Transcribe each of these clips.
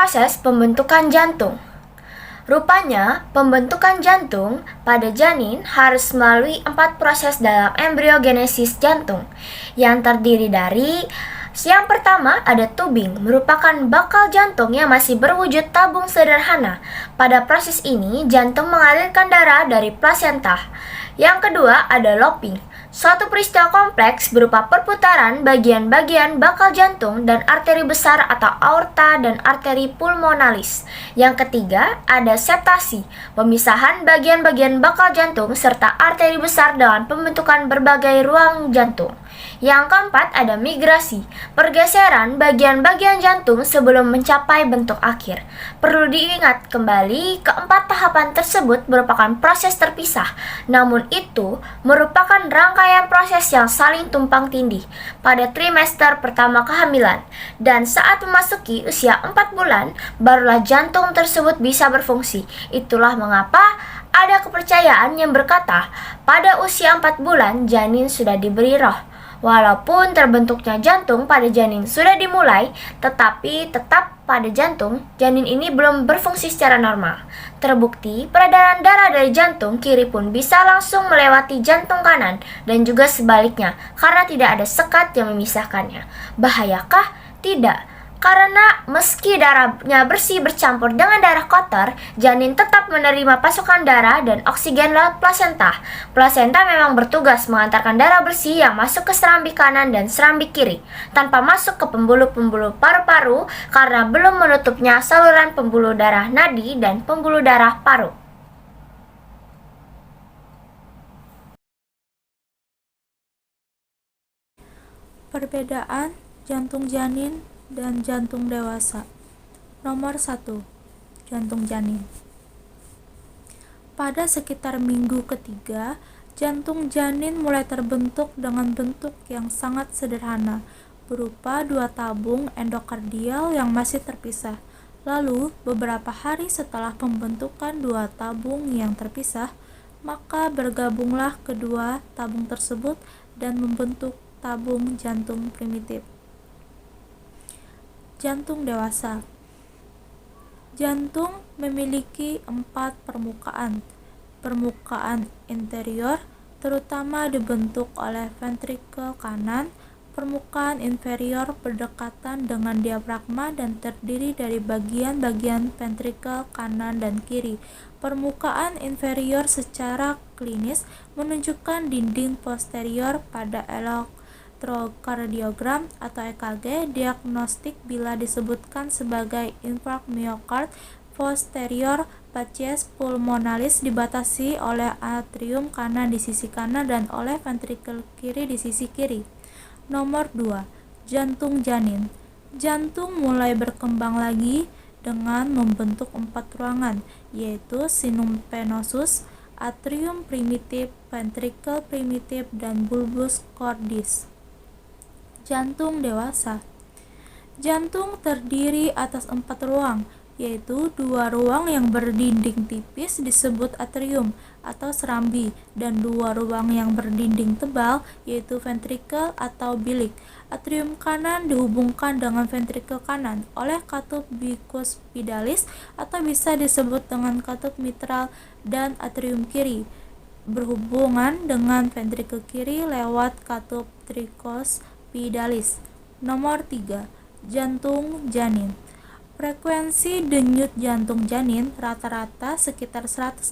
Proses pembentukan jantung. Rupanya, pembentukan jantung pada janin harus melalui 4 proses dalam embriogenesis jantung, yang terdiri dari yang pertama ada tubing, merupakan bakal jantung yang masih berwujud tabung sederhana. Pada proses ini, jantung mengalirkan darah dari plasenta. Yang kedua ada looping, suatu peristiwa kompleks berupa perputaran bagian-bagian bakal jantung dan arteri besar atau aorta dan arteri pulmonalis. Yang ketiga ada septasi, pemisahan bagian-bagian bakal jantung serta arteri besar dalam pembentukan berbagai ruang jantung. Yang keempat ada migrasi, pergeseran bagian-bagian jantung sebelum mencapai bentuk akhir. Perlu diingat kembali, keempat tahapan tersebut merupakan proses terpisah, namun itu merupakan rangkaian proses yang saling tumpang tindih pada trimester pertama kehamilan, dan saat memasuki usia 4 bulan, barulah jantung tersebut bisa berfungsi. Itulah mengapa ada kepercayaan yang berkata, pada usia 4 bulan janin sudah diberi roh. Walaupun terbentuknya jantung pada janin sudah dimulai, tetapi tetap pada jantung, janin ini belum berfungsi secara normal. Terbukti, peredaran darah dari jantung kiri pun bisa langsung melewati jantung kanan dan juga sebaliknya karena tidak ada sekat yang memisahkannya. Bahayakah? Tidak. Karena meski darahnya bersih bercampur dengan darah kotor, janin tetap menerima pasokan darah dan oksigen lewat plasenta. Plasenta memang bertugas mengantarkan darah bersih yang masuk ke serambi kanan dan serambi kiri, tanpa masuk ke pembuluh-pembuluh paru-paru karena belum menutupnya saluran pembuluh darah nadi dan pembuluh darah paru. Perbedaan jantung janin dan jantung dewasa. Nomor 1. Jantung janin. Pada sekitar minggu ketiga, jantung janin mulai terbentuk dengan bentuk yang sangat sederhana, berupa 2 tabung endokardial yang masih terpisah. Lalu, beberapa hari setelah pembentukan 2 tabung yang terpisah, maka bergabunglah kedua tabung tersebut dan membentuk tabung jantung primitif. Jantung dewasa. Jantung memiliki 4 permukaan. Permukaan interior terutama dibentuk oleh ventrikel kanan, permukaan inferior berdekatan dengan diafragma dan terdiri dari bagian-bagian ventrikel kanan dan kiri. Permukaan inferior secara klinis menunjukkan dinding posterior pada elektrokardiogram atau EKG diagnostik bila disebutkan sebagai infark miokard. Posterior facies pulmonalis dibatasi oleh atrium kanan di sisi kanan dan oleh ventrikel kiri di sisi kiri. Nomor 2. Jantung janin. Jantung mulai berkembang lagi dengan membentuk 4 ruangan, yaitu sinum venosus, atrium primitif, ventrikel primitif, dan bulbus cordis. Jantung dewasa. Jantung terdiri atas 4 ruang, yaitu 2 ruang yang berdinding tipis disebut atrium atau serambi, dan 2 ruang yang berdinding tebal yaitu ventrikel atau bilik. Atrium kanan dihubungkan dengan ventrikel kanan oleh katup bicuspidalis atau bisa disebut dengan katup mitral, dan atrium kiri berhubungan dengan ventrikel kiri lewat katup tricuspidalis. Nomor 3. Jantung janin. Frekuensi denyut jantung janin rata-rata sekitar 140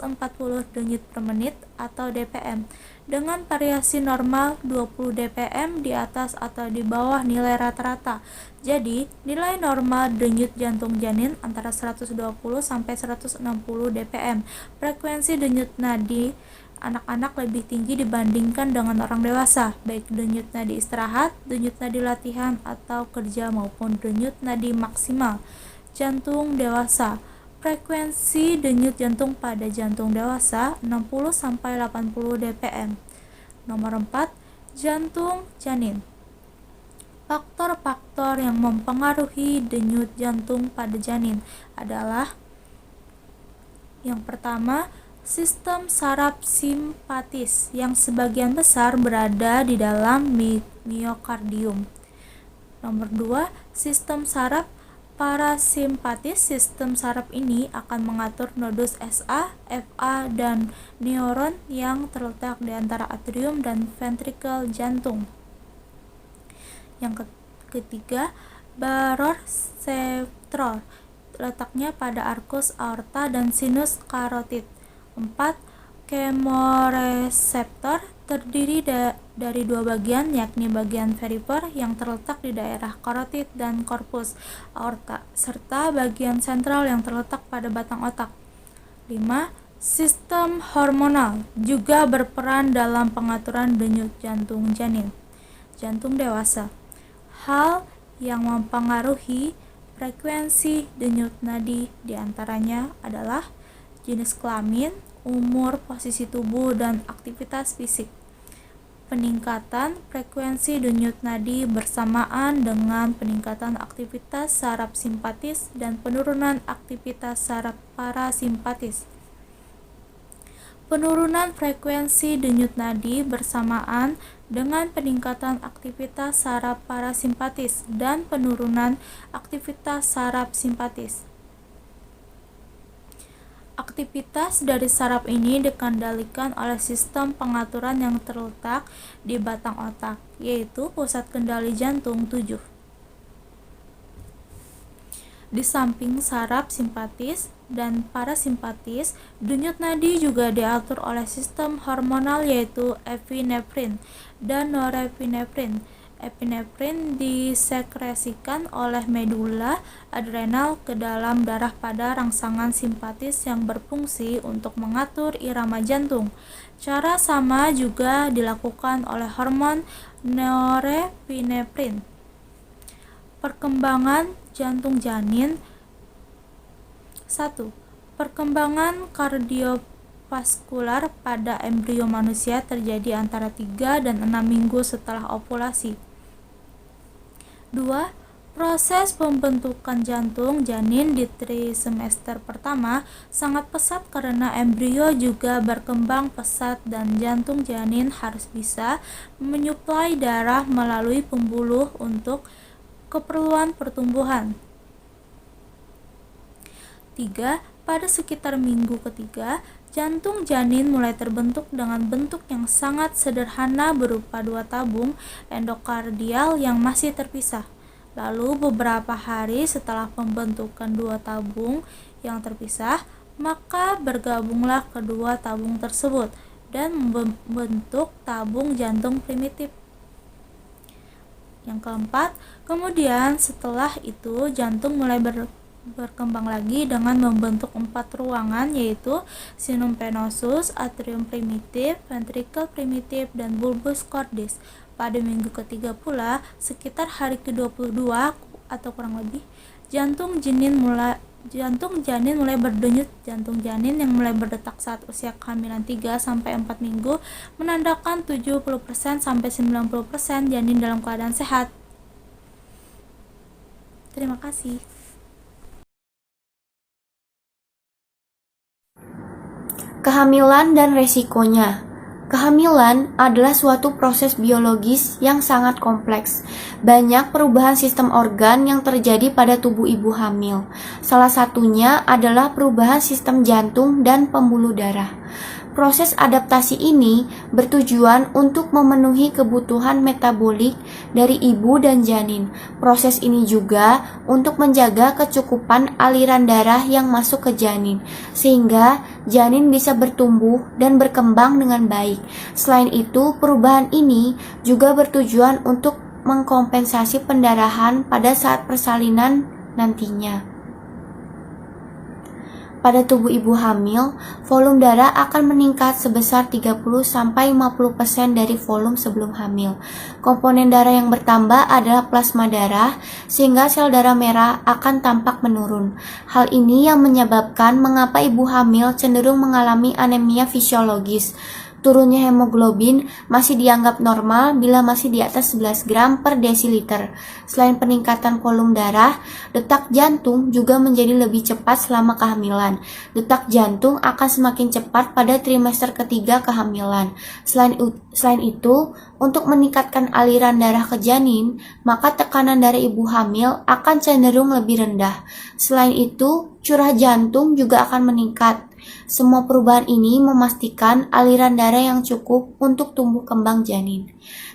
denyut per menit atau DPM, dengan variasi normal 20 DPM di atas atau di bawah nilai rata-rata. Jadi, nilai normal denyut jantung janin antara 120 sampai 160 DPM. Frekuensi denyut nadi anak-anak lebih tinggi dibandingkan dengan orang dewasa, baik denyut nadi istirahat, denyut nadi latihan atau kerja maupun denyut nadi maksimal. Jantung dewasa. Frekuensi denyut jantung pada jantung dewasa 60 sampai 80 DPM. Nomor 4. Jantung janin. Faktor-faktor yang mempengaruhi denyut jantung pada janin adalah: yang pertama, sistem saraf simpatis yang sebagian besar berada di dalam miokardium. Nomor 2, sistem saraf Parasimpatis, sistem saraf ini akan mengatur nodus SA, FA, dan neuron yang terletak di antara atrium dan ventrikel jantung. Yang ketiga, baroreceptor, letaknya pada arkus aorta dan sinus karotid. 4. Kemoreseptor, terdiri dari dua bagian, yakni bagian perifer yang terletak di daerah karotid dan korpus aorta, serta bagian sentral yang terletak pada batang otak. 5. Sistem hormonal juga berperan dalam pengaturan denyut jantung janin, jantung dewasa. Hal yang mempengaruhi frekuensi denyut nadi diantaranya adalah jenis kelamin, umur, posisi tubuh, dan aktivitas fisik. Peningkatan frekuensi denyut nadi bersamaan dengan peningkatan aktivitas saraf simpatis dan penurunan aktivitas saraf parasimpatis. Penurunan frekuensi denyut nadi bersamaan dengan peningkatan aktivitas saraf parasimpatis dan penurunan aktivitas saraf simpatis. Aktivitas dari saraf ini dikendalikan oleh sistem pengaturan yang terletak di batang otak, yaitu pusat kendali jantung 7. Di samping saraf simpatis dan parasimpatis, denyut nadi juga diatur oleh sistem hormonal yaitu epinefrin dan norepinefrin. Epinefrin disekresikan oleh medula adrenal ke dalam darah pada rangsangan simpatis yang berfungsi untuk mengatur irama jantung. Cara sama juga dilakukan oleh hormon norepinefrin. Perkembangan jantung janin. 1. Perkembangan kardiovaskular pada embrio manusia terjadi antara 3 dan 6 minggu setelah ovulasi. 2. Proses pembentukan jantung janin di trimester pertama sangat pesat karena embrio juga berkembang pesat dan jantung janin harus bisa menyuplai darah melalui pembuluh untuk keperluan pertumbuhan. 3. Pada sekitar minggu ketiga, jantung janin mulai terbentuk dengan bentuk yang sangat sederhana berupa dua tabung endokardial yang masih terpisah. Lalu beberapa hari setelah pembentukan dua tabung yang terpisah, maka bergabunglah kedua tabung tersebut dan membentuk tabung jantung primitif. Yang keempat, kemudian setelah itu jantung mulai berkembang lagi dengan membentuk 4 ruangan, yaitu sinum venosus, atrium primitif, ventricle primitif, dan bulbus cordis. Pada minggu ketiga pula, sekitar hari ke-22 atau kurang lebih, jantung janin mulai berdenyut. Jantung janin yang mulai berdetak saat usia kehamilan 3-4 minggu menandakan 70% sampai 90% janin dalam keadaan sehat. Terima kasih. Kehamilan dan resikonya. Kehamilan adalah suatu proses biologis yang sangat kompleks. Banyak perubahan sistem organ yang terjadi pada tubuh ibu hamil. Salah satunya adalah perubahan sistem jantung dan pembuluh darah. Proses adaptasi ini bertujuan untuk memenuhi kebutuhan metabolik dari ibu dan janin. Proses ini juga untuk menjaga kecukupan aliran darah yang masuk ke janin, sehingga janin bisa bertumbuh dan berkembang dengan baik. Selain itu, perubahan ini juga bertujuan untuk mengkompensasi pendarahan pada saat persalinan nantinya. Pada tubuh ibu hamil, volume darah akan meningkat sebesar 30-50% dari volume sebelum hamil. Komponen darah yang bertambah adalah plasma darah, sehingga sel darah merah akan tampak menurun. Hal ini yang menyebabkan mengapa ibu hamil cenderung mengalami anemia fisiologis. Turunnya hemoglobin masih dianggap normal bila masih di atas 11 gram per desiliter. Selain peningkatan volume darah, detak jantung juga menjadi lebih cepat selama kehamilan. Detak jantung akan semakin cepat pada trimester ketiga kehamilan. Selain itu, untuk meningkatkan aliran darah ke janin, maka tekanan darah ibu hamil akan cenderung lebih rendah. Selain itu, curah jantung juga akan meningkat. Semua perubahan ini memastikan aliran darah yang cukup untuk tumbuh kembang janin.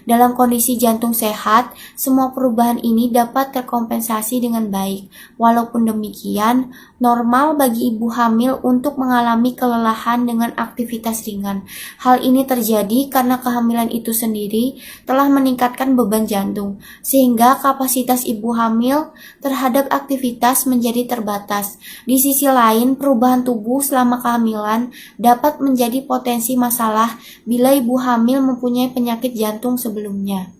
Dalam kondisi jantung sehat, semua perubahan ini dapat terkompensasi dengan baik. Walaupun demikian, normal bagi ibu hamil untuk mengalami kelelahan dengan aktivitas ringan. Hal ini terjadi karena kehamilan itu sendiri telah meningkatkan beban jantung, sehingga kapasitas ibu hamil terhadap aktivitas menjadi terbatas. Di sisi lain, perubahan tubuh selama kehamilan dapat menjadi potensi masalah bila ibu hamil mempunyai penyakit jantung sebelumnya.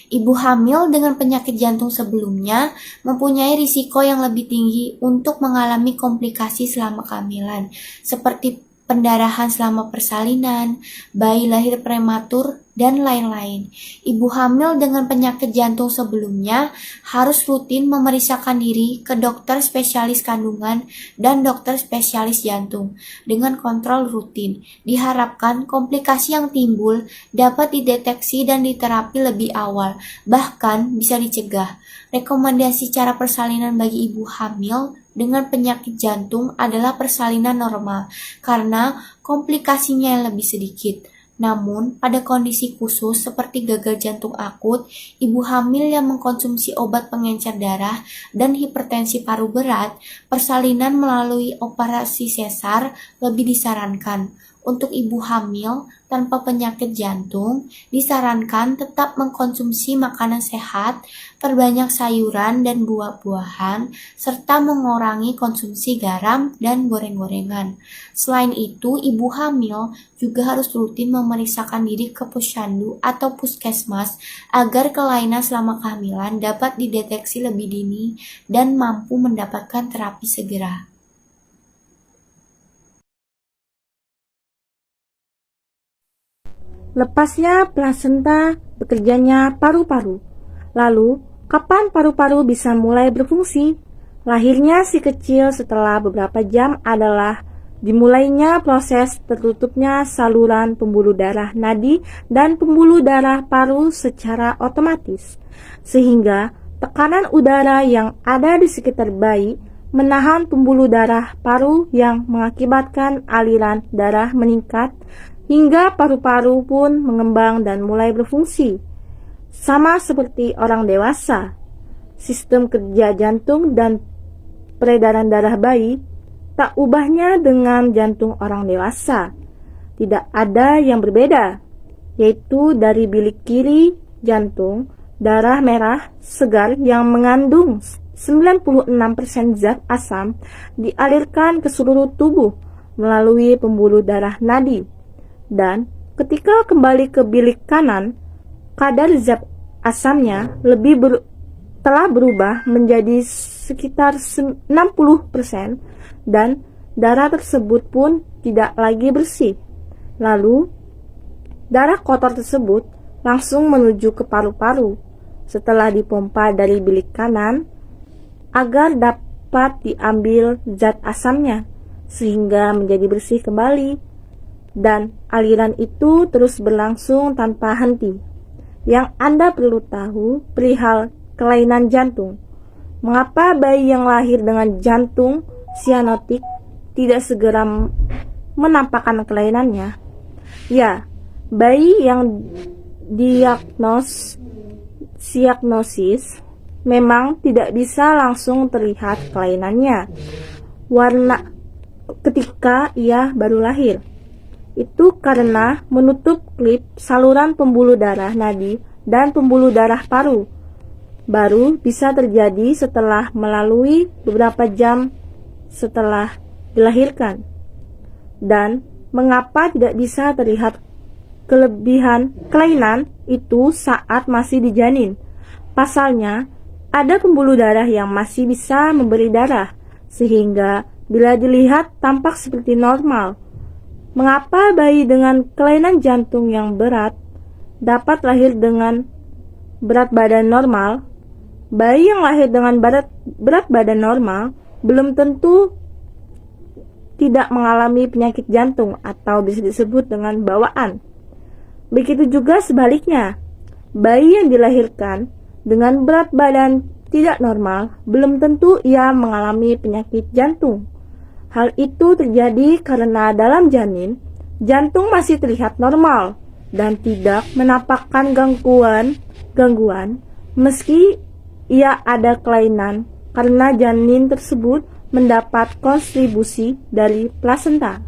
Ibu hamil dengan penyakit jantung sebelumnya mempunyai risiko yang lebih tinggi untuk mengalami komplikasi selama kehamilan, seperti pendarahan selama persalinan, bayi lahir prematur, dan lain-lain. Ibu hamil dengan penyakit jantung sebelumnya harus rutin memeriksakan diri ke dokter spesialis kandungan dan dokter spesialis jantung dengan kontrol rutin. Diharapkan komplikasi yang timbul dapat dideteksi dan diterapi lebih awal, bahkan bisa dicegah. Rekomendasi cara persalinan bagi ibu hamil dengan penyakit jantung adalah persalinan normal karena komplikasinya yang lebih sedikit. Namun, pada kondisi khusus seperti gagal jantung akut, ibu hamil yang mengkonsumsi obat pengencer darah dan hipertensi paru berat, persalinan melalui operasi sesar lebih disarankan. Untuk ibu hamil tanpa penyakit jantung, disarankan tetap mengkonsumsi makanan sehat, perbanyak sayuran dan buah-buahan, serta mengurangi konsumsi garam dan goreng-gorengan. Selain itu, ibu hamil juga harus rutin memeriksakan diri ke posyandu atau puskesmas agar kelainan selama kehamilan dapat dideteksi lebih dini dan mampu mendapatkan terapi segera. Lepasnya plasenta, bekerjanya paru-paru. Lalu, kapan paru-paru bisa mulai berfungsi? Lahirnya si kecil setelah beberapa jam adalah dimulainya proses tertutupnya saluran pembuluh darah nadi dan pembuluh darah paru secara otomatis, sehingga tekanan udara yang ada di sekitar bayi menahan pembuluh darah paru yang mengakibatkan aliran darah meningkat hingga paru-paru pun mengembang dan mulai berfungsi. Sama seperti orang dewasa, sistem kerja jantung dan peredaran darah bayi tak ubahnya dengan jantung orang dewasa. Tidak ada yang berbeda, yaitu dari bilik kiri jantung, darah merah segar yang mengandung 96% zat asam dialirkan ke seluruh tubuh melalui pembuluh darah nadi. Dan ketika kembali ke bilik kanan, kadar zat asamnya telah berubah menjadi sekitar 60% dan darah tersebut pun tidak lagi bersih. Lalu, darah kotor tersebut langsung menuju ke paru-paru setelah dipompa dari bilik kanan agar dapat diambil zat asamnya sehingga menjadi bersih kembali. Dan aliran itu terus berlangsung tanpa henti. Yang Anda perlu tahu perihal kelainan jantung. Mengapa bayi yang lahir dengan jantung sianotik tidak segera menampakkan kelainannya? Ya, bayi yang diagnosis memang tidak bisa langsung terlihat kelainannya warna ketika ia baru lahir. Itu karena menutup klip saluran pembuluh darah nadi dan pembuluh darah paru baru bisa terjadi setelah melalui beberapa jam setelah dilahirkan. Dan mengapa tidak bisa terlihat kelainan itu saat masih dijanin? Pasalnya, ada pembuluh darah yang masih bisa memberi darah, sehingga bila dilihat tampak seperti normal. Mengapa bayi dengan kelainan jantung yang berat dapat lahir dengan berat badan normal? Bayi yang lahir dengan berat badan normal belum tentu tidak mengalami penyakit jantung atau bisa disebut dengan bawaan. Begitu juga sebaliknya, bayi yang dilahirkan dengan berat badan tidak normal belum tentu ia mengalami penyakit jantung. Hal itu terjadi karena dalam janin, jantung masih terlihat normal dan tidak menampakkan gangguan meski ia ada kelainan karena janin tersebut mendapat kontribusi dari plasenta.